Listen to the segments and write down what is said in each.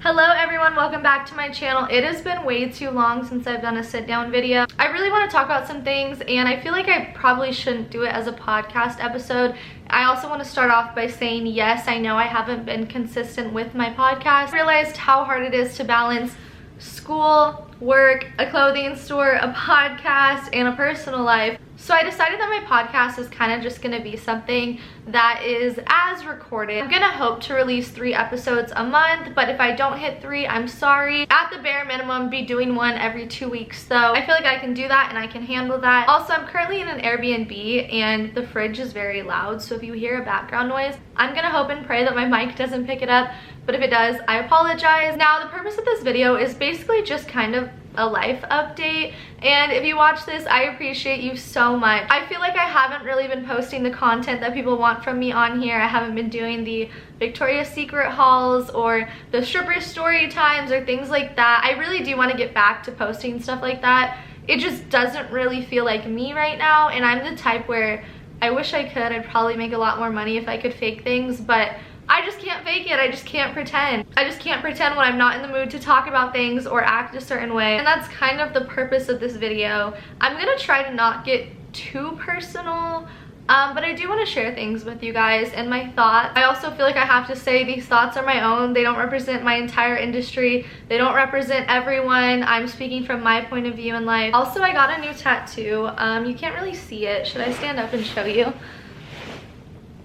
Hello everyone, welcome back to my channel. It has been way too long since I've done a sit down video. I really want to talk about some things and I feel like I probably shouldn't do it as a podcast episode. I also want to start off by saying yes, I know I haven't been consistent with my podcast. I realized how hard it is to balance school, work, a clothing store, a podcast, and a personal life. So I decided that my podcast is kind of just going to be something that is as recorded. I'm going to hope to release 3 episodes a month, but if I don't hit 3, I'm sorry. At the bare minimum, be doing one every 2 weeks though. I feel like I can do that and I can handle that. Also, I'm currently in an Airbnb and the fridge is very loud, so if you hear a background noise, I'm going to hope and pray that my mic doesn't pick it up, but if it does, I apologize. Now, the purpose of this video is basically just kind of a life update, and if you watch this, I appreciate you so much. I feel like I haven't really been posting the content that people want from me on here. I haven't been doing the Victoria's Secret hauls or the stripper story times or things like that. I really do want to get back to posting stuff like that. It just doesn't really feel like me right now, and I'm the type where I wish I could. I'd probably make a lot more money if I could fake things, but I just can't fake it. I just can't pretend. I just can't pretend when I'm not in the mood to talk about things or act a certain way. And that's kind of the purpose of this video. I'm gonna try to not get too personal, but I do want to share things with you guys and my thoughts. I also feel like I have to say these thoughts are my own. They don't represent my entire industry. They don't represent everyone. I'm speaking from my point of view in life. Also, I got a new tattoo. You can't really see it. Should I stand up and show you?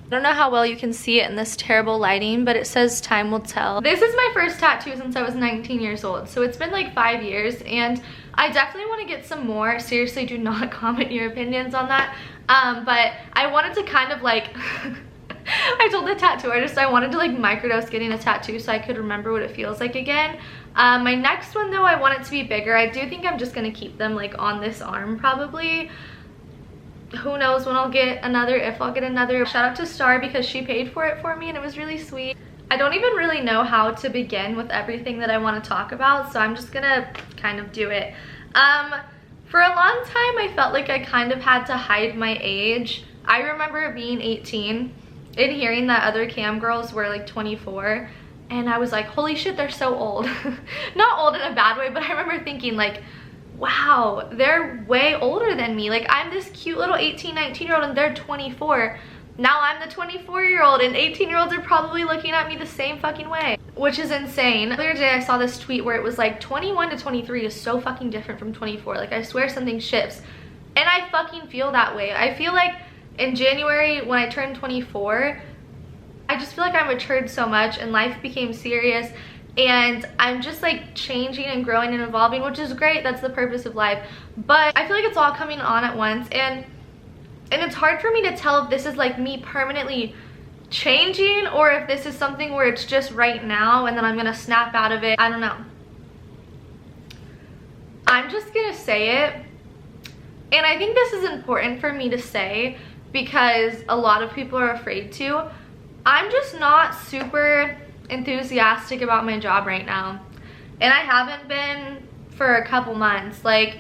I don't know how well you can see it in this terrible lighting, but it says time will tell. This is my first tattoo since I was 19 years old, so it's been like 5 years, and I definitely want to get some more. Seriously, do not comment your opinions on that. But I wanted to kind of like I told the tattoo artist I wanted to like microdose getting a tattoo so I could remember what it feels like again. My next one though, I want it to be bigger. I do think I'm just gonna keep them like on this arm probably. Who knows when I'll get another, if I'll get another. Shout out to Star because she paid for it for me and it was really sweet. I don't even really know how to begin with everything that I want to talk about, so I'm just gonna kind of do it. For a long time I felt like I kind of had to hide my age. I remember being 18 and hearing that other cam girls were like 24 and I was like, holy shit, they're so old. Not old in a bad way, but I remember thinking like, wow, they're way older than me. Like, I'm this cute little 18, 19-year-old and they're 24. Now I'm the 24-year-old and 18-year-olds are probably looking at me the same fucking way, which is insane. The other day I saw this tweet where it was like 21 to 23 is so fucking different from 24. Like, I swear something shifts. And I fucking feel that way. I feel like in January when I turned 24, I just feel like I matured so much and life became serious. And I'm just like changing and growing and evolving, which is great. That's the purpose of life. But I feel like it's all coming on at once, and it's hard for me to tell if this is like me permanently changing or if this is something where it's just right now and then I'm gonna snap out of it. I don't know. I'm just gonna say it, and I think this is important for me to say because a lot of people are afraid to. I'm just not super enthusiastic about my job right now, and I haven't been for a couple months, like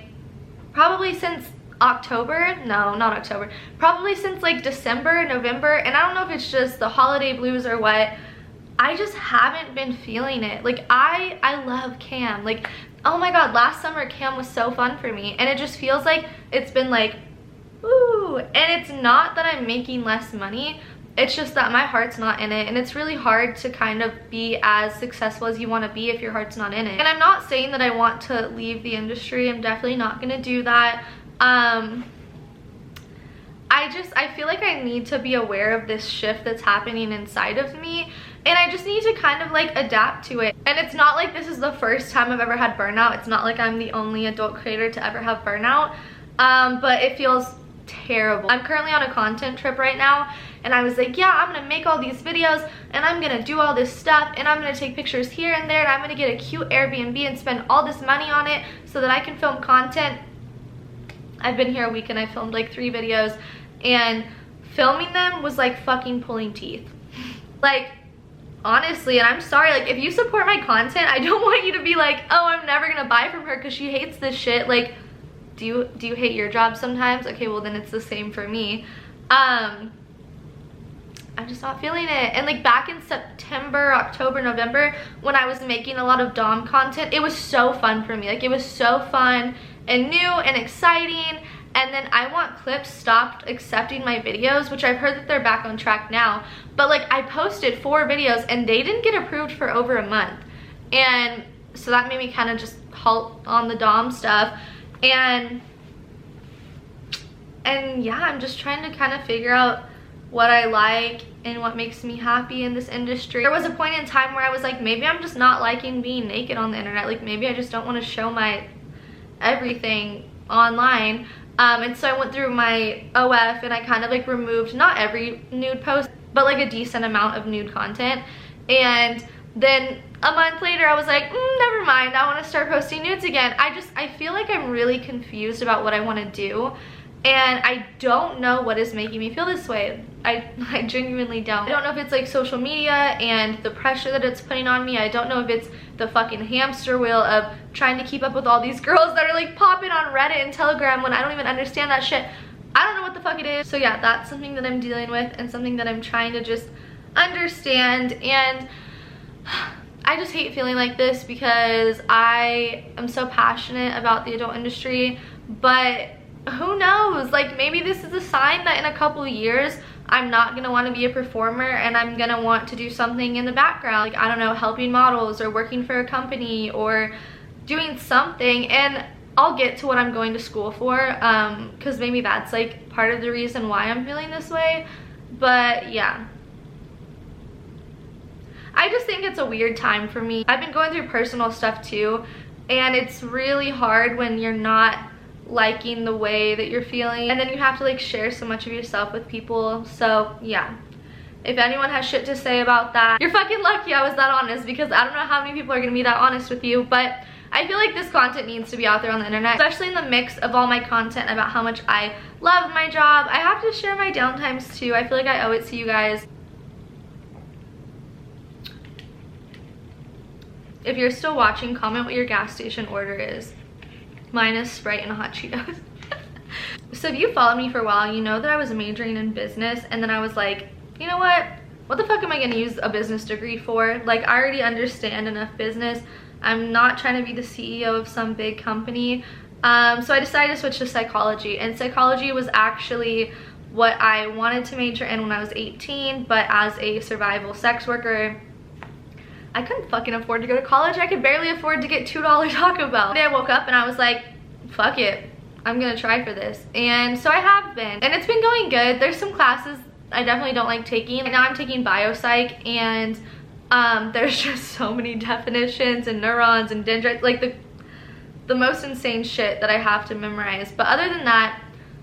probably since October. No, not October, probably since like December, November, and I don't know if it's just the holiday blues or what. I just haven't been feeling it. Like, I love cam. Like, oh my god, last summer cam was so fun for me, and it just feels like it's been like ooh. And it's not that I'm making less money, it's just that my heart's not in it, and it's really hard to kind of be as successful as you want to be if your heart's not in it. And I'm not saying that I want to leave the industry. I'm definitely not going to do that. I feel like I need to be aware of this shift that's happening inside of me, and I just need to kind of like adapt to it. And it's not like this is the first time I've ever had burnout. It's not like I'm the only adult creator to ever have burnout, but it feels terrible. I'm currently on a content trip right now, and I was like, yeah, I'm gonna make all these videos and I'm gonna do all this stuff and I'm gonna take pictures here and there and I'm gonna get a cute Airbnb and spend all this money on it so that I can film content. I've been here a week and I filmed like 3 videos, and filming them was like fucking pulling teeth. Like, honestly, and I'm sorry, like, if you support my content, I don't want you to be like, oh, I'm never gonna buy from her because she hates this shit. Like, do you hate your job sometimes? Okay, well then it's the same for me. I'm just not feeling it. And like back in September, October, November, when I was making a lot of dom content, it was so fun for me. Like it was so fun and new and exciting. And then I Want Clips stopped accepting my videos, which I've heard that they're back on track now. But like I posted 4 videos and they didn't get approved for over a month. And so that made me kind of just halt on the dom stuff. And yeah, I'm just trying to kind of figure out what I like and what makes me happy in this industry. There was a point in time where I was like, maybe I'm just not liking being naked on the internet. Like maybe I just don't want to show my everything online. And so I went through my OF and I kind of like removed not every nude post, but like a decent amount of nude content. And then a month later I was like, never mind, I want to start posting nudes again. I feel like I'm really confused about what I want to do. And I don't know what is making me feel this way. I genuinely don't. I don't know if it's like social media and the pressure that it's putting on me. I don't know if it's the fucking hamster wheel of trying to keep up with all these girls that are like popping on Reddit and Telegram when I don't even understand that shit. I don't know what the fuck it is. So yeah, that's something that I'm dealing with and something that I'm trying to just understand. And I just hate feeling like this because I am so passionate about the adult industry, but who knows, like maybe this is a sign that in a couple of years I'm not gonna want to be a performer and I'm gonna want to do something in the background, like I don't know, helping models or working for a company or doing something. And I'll get to what I'm going to school for, because maybe that's like part of the reason why I'm feeling this way. But yeah, I just think it's a weird time for me. I've been going through personal stuff too, and it's really hard when you're not liking the way that you're feeling and then you have to like share so much of yourself with people. So yeah, if anyone has shit to say about that, you're fucking lucky I was that honest, because I don't know how many people are gonna be that honest with you. But I feel like this content needs to be out there on the internet, especially in the mix of all my content about how much I love my job. I have to share my downtimes too. I feel like I owe it to you guys. If you're still watching, comment what your gas station order is. Mine is Sprite and hot Cheetos. So if you followed me for a while, you know that I was majoring in business, and then I was like, you know what the fuck am I gonna use a business degree for? Like I already understand enough business. I'm not trying to be the CEO of some big company. So I decided to switch to psychology, and psychology was actually what I wanted to major in when I was 18, but as a survival sex worker, I couldn't fucking afford to go to college. I could barely afford to get $2 Taco Bell. One day I woke up and I was like, fuck it, I'm gonna try for this. And so I have been, and it's been going good. There's some classes I definitely don't like taking. Right now I'm taking biopsych, and there's just so many definitions and neurons and dendrites, like the most insane shit that I have to memorize. But other than that,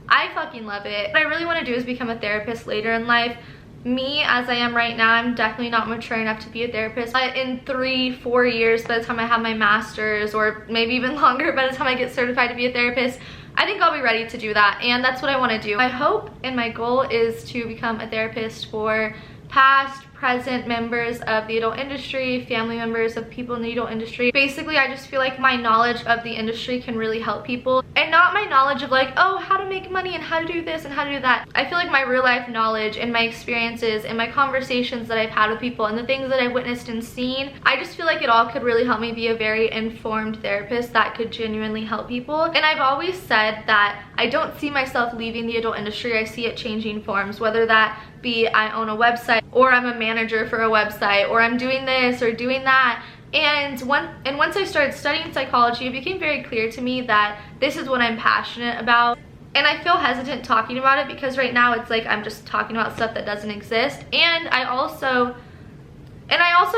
I fucking love it. What I really want to do is become a therapist later in life. Me as I am right now, I'm definitely not mature enough to be a therapist. But in 3-4 years, by the time I have my master's, or maybe even longer, by the time I get certified to be a therapist, I think I'll be ready to do that. And that's what I want to do. My hope and my goal is to become a therapist for past, present members of the adult industry, family members of people in the adult industry. Basically, I just feel like my knowledge of the industry can really help people, and not my knowledge of like, oh, how to make money and how to do this and how to do that. I feel like my real life knowledge and my experiences and my conversations that I've had with people and the things that I've witnessed and seen, I just feel like it all could really help me be a very informed therapist that could genuinely help people. And I've always said that I don't see myself leaving the adult industry. I see it changing forms, whether that be I own a website, or I'm a manager for a website, or I'm doing this or doing that. And once I started studying psychology, it became very clear to me that this is what I'm passionate about. And I feel hesitant talking about it because right now it's like I'm just talking about stuff that doesn't exist. And I also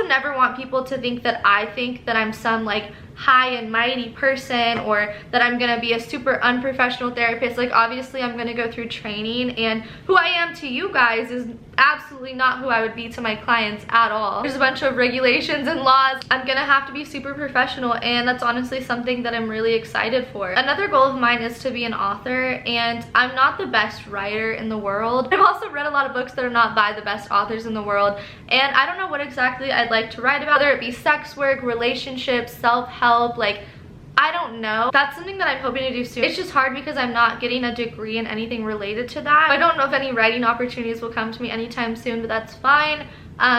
never want people to think that I think that I'm some like high and mighty person, or that I'm gonna be a super unprofessional therapist. Like obviously I'm gonna go through training, and who I am to you guys is absolutely not who I would be to my clients at all. There's a bunch of regulations and laws. I'm gonna have to be super professional, and that's honestly something that I'm really excited for. Another goal of mine is to be an author, and I'm not the best writer in the world. I've also read a lot of books that are not by the best authors in the world, and I don't know what exactly I'd like to write about, whether it be sex work, relationships, self-help. Like I don't know. That's something that I'm hoping to do soon. It's just hard because I'm not getting a degree in anything related to that. I don't know if any writing opportunities will come to me anytime soon, but that's fine.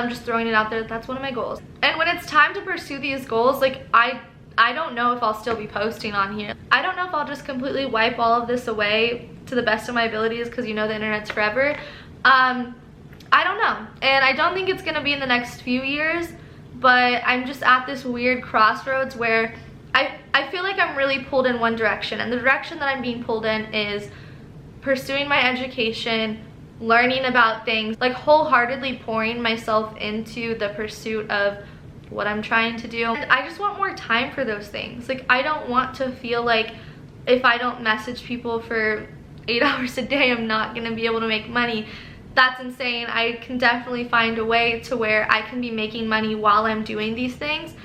Just throwing it out there. That's one of my goals. And when it's time to pursue these goals, like I don't know if I'll still be posting on here. I don't know if I'll just completely wipe all of this away to the best of my abilities, because you know the internet's forever. I don't know, and I don't think it's gonna be in the next few years, but I'm just at this weird crossroads where I feel like I'm really pulled in one direction, and the direction that I'm being pulled in is pursuing my education, learning about things, like wholeheartedly pouring myself into the pursuit of what I'm trying to do. And I just want more time for those things. Like, I don't want to feel like if I don't message people for 8 hours a day, I'm not gonna be able to make money. That's insane. I can definitely find a way to where I can be making money while I'm doing these things.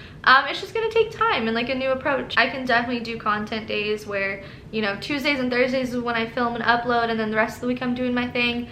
It's just gonna take time and like a new approach. I can definitely do content days where, you know, Tuesdays and Thursdays is when I film and upload, and then the rest of the week I'm doing my thing.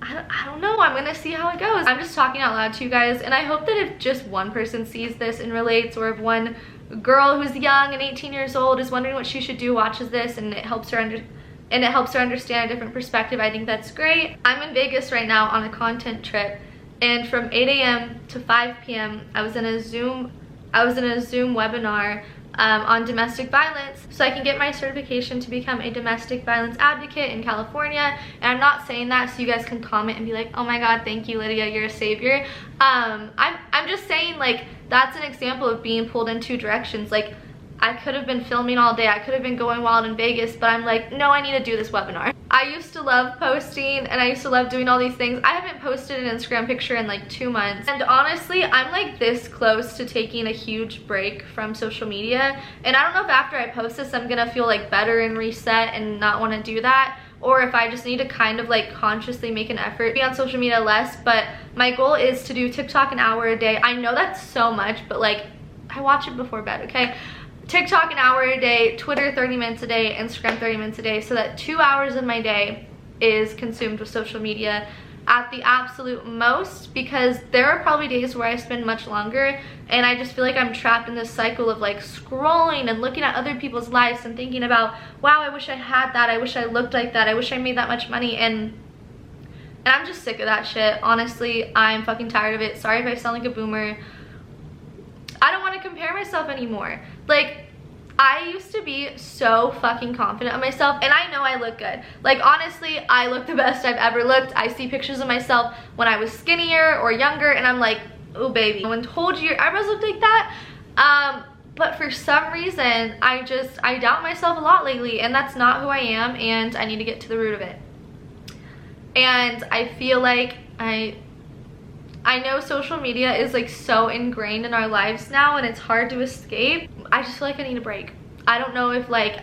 I don't know, I'm gonna see how it goes. I'm just talking out loud to you guys, and I hope that if just one person sees this and relates, or if one girl who's young and 18 years old is wondering what she should do watches this and it helps her understand a different perspective, I think that's great. I'm in Vegas right now on a content trip, and from 8 a.m. to 5 p.m. I was in a Zoom webinar on domestic violence, so I can get my certification to become a domestic violence advocate in California. And I'm not saying that so you guys can comment and be like, oh my god, thank you Lydia, you're a savior. I'm just saying, like, that's an example of being pulled in two directions. Like, I could have been filming all day, I could have been going wild in Vegas, but I'm like, no, I need to do this webinar. I used to love posting, and I used to love doing all these things. I haven't posted an Instagram picture in like 2 months, and honestly, I'm like this close to taking a huge break from social media. And I don't know if after I post this I'm gonna feel like better and reset and not want to do that, or if I just need to kind of like consciously make an effort, be on social media less. But my goal is to do TikTok an hour a day. I know that's so much, but like, I watch it before bed, okay? TikTok an hour a day, Twitter 30 minutes a day, Instagram 30 minutes a day, so that 2 hours of my day is consumed with social media at the absolute most, because there are probably days where I spend much longer, and I just feel like I'm trapped in this cycle of like scrolling and looking at other people's lives and thinking about, wow, I wish I had that, I wish I looked like that, I wish I made that much money, and I'm just sick of that shit. Honestly, I'm fucking tired of it. Sorry if I sound like a boomer. I don't want to compare myself anymore. Like, I used to be so fucking confident of myself, and I know I look good. Like, honestly, I look the best I've ever looked. I see pictures of myself when I was skinnier or younger, and I'm like, oh baby, no one told you your eyebrows looked like that? But for some reason, I doubt myself a lot lately, and that's not who I am, and I need to get to the root of it. And I feel like I know social media is like so ingrained in our lives now, and it's hard to escape. I just feel like I need a break. I don't know if like,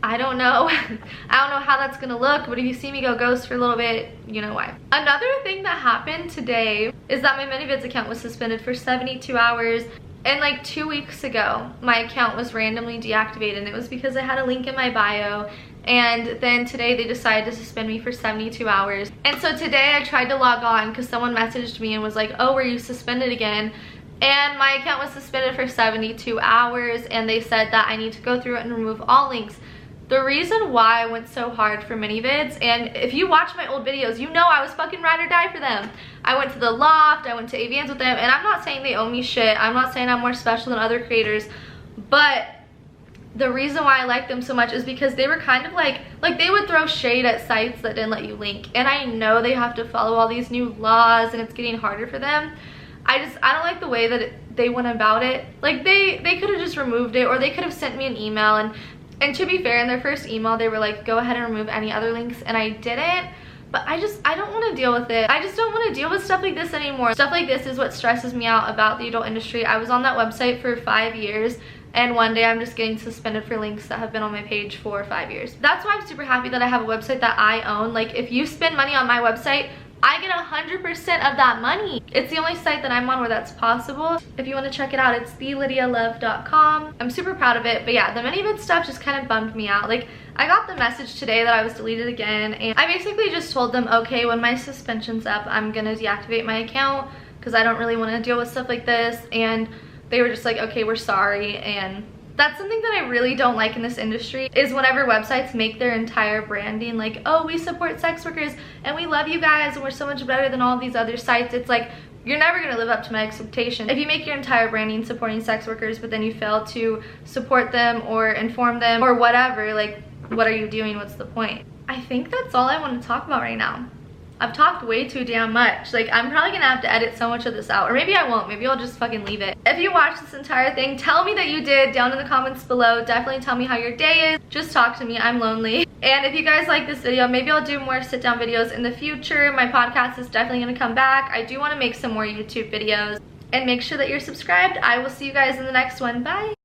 I don't know how that's gonna look, but if you see me go ghost for a little bit, you know why. Another thing that happened today is that my ManyVids account was suspended for 72 hours. And like 2 weeks ago, my account was randomly deactivated, and it was because I had a link in my bio. And then today they decided to suspend me for 72 hours. And so today I tried to log on because someone messaged me and was like, oh, were you suspended again? And my account was suspended for 72 hours, and they said that I need to go through it and remove all links. The reason why I went so hard for ManyVids, and if you watch my old videos, you know I was fucking ride or die for them. I went to the Loft, I went to AVNs with them, and I'm not saying they owe me shit. I'm not saying I'm more special than other creators, but the reason why I like them so much is because they were kind of like they would throw shade at sites that didn't let you link. And I know they have to follow all these new laws, and it's getting harder for them. I don't like the way that they went about it. Like, they could have just removed it, or they could have sent me an email. And to be fair, in their first email, they were like, go ahead and remove any other links, and I didn't. But I don't want to deal with it. I just don't want to deal with stuff like this anymore. Stuff like this is what stresses me out about the adult industry. I was on that website for 5 years, and one day I'm just getting suspended for links that have been on my page for 5 years. That's why I'm super happy that I have a website that I own. Like, if you spend money on my website, I get 100% of that money. It's the only site that I'm on where that's possible. If you want to check it out, it's thelydialove.com. I'm super proud of it. But yeah, the ManyVids stuff just kind of bummed me out. Like, I got the message today that I was deleted again, and I basically just told them, okay, when my suspension's up, I'm gonna deactivate my account because I don't really want to deal with stuff like this. And they were just like, okay, we're sorry. And That's something that I really don't like in this industry, is whenever websites make their entire branding like, oh, we support sex workers and we love you guys and we're so much better than all these other sites. It's like, you're never gonna live up to my expectation. If you make your entire branding supporting sex workers, but then you fail to support them or inform them or whatever, like, what are you doing? What's the point? I think that's all I want to talk about right now. I've talked way too damn much. Like, I'm probably gonna have to edit so much of this out, or maybe I won't. Maybe I'll just fucking leave it. If you watched this entire thing, tell me that you did down in the comments below. Definitely tell me how your day is. Just talk to me, I'm lonely. And if you guys like this video, maybe I'll do more sit down videos in the future. My podcast is definitely gonna come back. I do wanna make some more YouTube videos. And make sure that you're subscribed. I will see you guys in the next one. Bye.